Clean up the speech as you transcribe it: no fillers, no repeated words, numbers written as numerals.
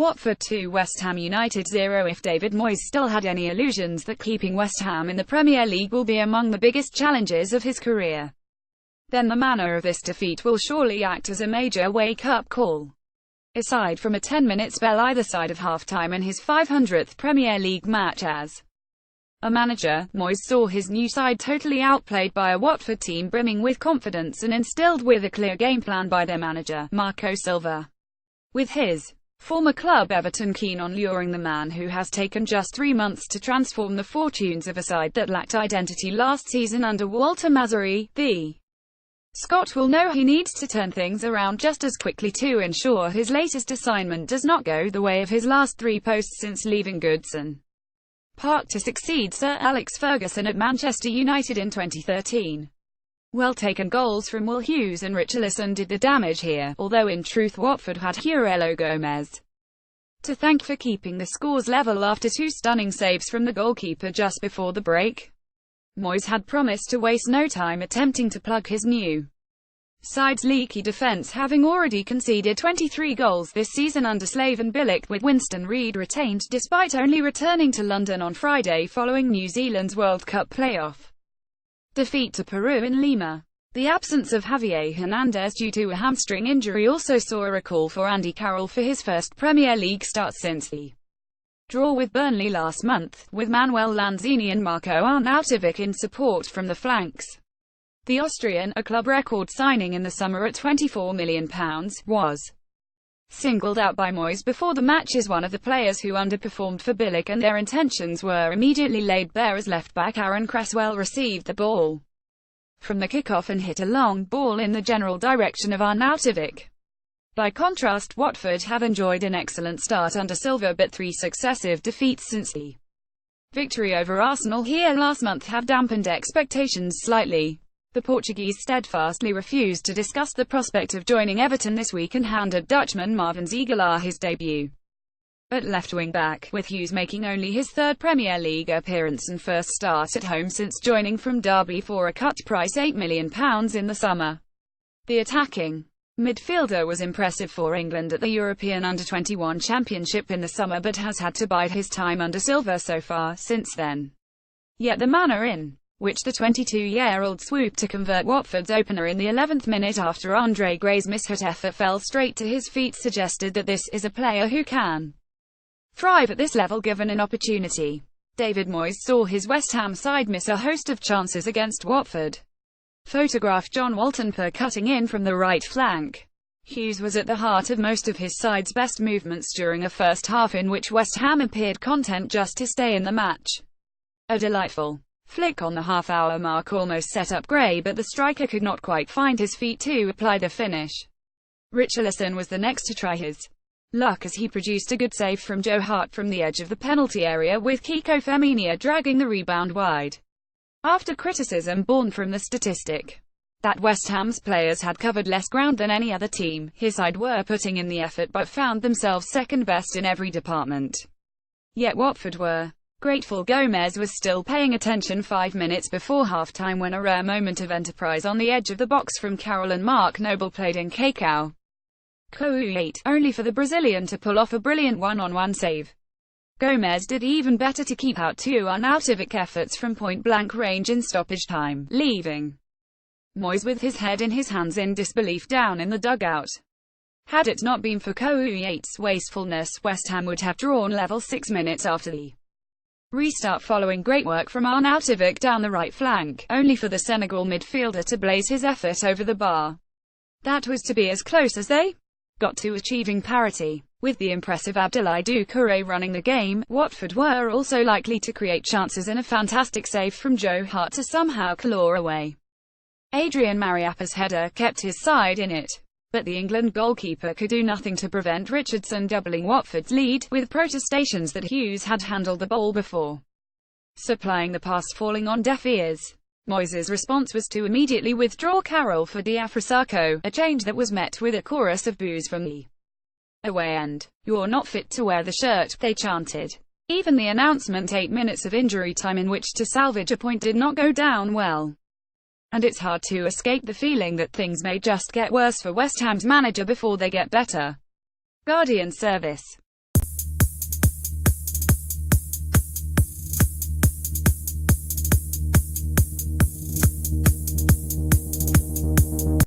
Watford 2 West Ham United 0. If David Moyes still had any illusions that keeping West Ham in the Premier League will be among the biggest challenges of his career, then the manner of this defeat will surely act as a major wake-up call. Aside from a 10-minute spell either side of half-time in his 500th Premier League match as a manager, Moyes saw his new side totally outplayed by a Watford team brimming with confidence and instilled with a clear game plan by their manager, Marco Silva. With his former club Everton keen on luring the man who has taken just 3 months to transform the fortunes of a side that lacked identity last season under Walter Mazzarri, the Scot will know he needs to turn things around just as quickly to ensure his latest assignment does not go the way of his last 3 posts since leaving Goodison Park to succeed Sir Alex Ferguson at Manchester United in 2013. Well-taken goals from Will Hughes and Richarlison did the damage here, although in truth Watford had Heurelho to thank for keeping the scores level after 2 stunning saves from the goalkeeper just before the break. Moyes had promised to waste no time attempting to plug his new side's leaky defence, having already conceded 23 goals this season under Slaven Bilic, with Winston Reid retained despite only returning to London on Friday following New Zealand's World Cup playoff defeat to Peru in Lima. The absence of Javier Hernandez due to a hamstring injury also saw a recall for Andy Carroll for his first Premier League start since the draw with Burnley last month, with Manuel Lanzini and Marco Arnautovic in support from the flanks. The Austrian, a club record signing in the summer at £24 million, was singled out by Moyes before the match as one of the players who underperformed for Bilic, and their intentions were immediately laid bare as left-back Aaron Cresswell received the ball from the kickoff and hit a long ball in the general direction of Arnautovic. By contrast, Watford have enjoyed an excellent start under Silva, but 3 successive defeats since the victory over Arsenal here last month have dampened expectations slightly. The Portuguese steadfastly refused to discuss the prospect of joining Everton this week and handed Dutchman Marvin Ziegelaar his debut at left wing-back, with Hughes making only his 3rd Premier League appearance and first start at home since joining from Derby for a cut price £8 million in the summer. The attacking midfielder was impressive for England at the European Under-21 Championship in the summer, but has had to bide his time under Silva so far since then. Yet the manner in which the 22-year-old swooped to convert Watford's opener in the 11th minute after Andre Gray's mishit effort fell straight to his feet suggested that this is a player who can thrive at this level given an opportunity. David Moyes saw his West Ham side miss a host of chances against Watford. Photograph John Walton-Per cutting in from the right flank. Hughes was at the heart of most of his side's best movements during a first half in which West Ham appeared content just to stay in the match. A delightful flick on the half-hour mark almost set up Gray, but the striker could not quite find his feet to apply the finish. Richarlison was the next to try his luck as he produced a good save from Joe Hart from the edge of the penalty area, with Kiko Femenia dragging the rebound wide. After criticism born from the statistic that West Ham's players had covered less ground than any other team, his side were putting in the effort but found themselves second best in every department. Yet Watford were grateful Gomez was still paying attention 5 minutes before half-time when a rare moment of enterprise on the edge of the box from Carroll and Mark Noble played in Kakao Kouyaté, only for the Brazilian to pull off a brilliant one-on-one save. Gomez did even better to keep out 2 Arnautovic efforts from point-blank range in stoppage time, leaving Moyes with his head in his hands in disbelief down in the dugout. Had it not been for Kouyaté's wastefulness, West Ham would have drawn level 6 minutes after the restart following great work from Arnautovic down the right flank, only for the Senegal midfielder to blaze his effort over the bar. That was to be as close as they got to achieving parity. With the impressive Abdoulaye Doucouré running the game, Watford were also likely to create chances, and a fantastic save from Joe Hart to somehow claw away Adrian Mariappa's header kept his side in it. But the England goalkeeper could do nothing to prevent Richardson doubling Watford's lead, with protestations that Hughes had handled the ball before supplying the pass falling on deaf ears. Moyes' response was to immediately withdraw Carroll for Diafrasako, a change that was met with a chorus of boos from the away end. "You're not fit to wear the shirt," they chanted. Even the announcement 8 minutes of injury time in which to salvage a point did not go down well. And it's hard to escape the feeling that things may just get worse for West Ham's manager before they get better. Guardian Service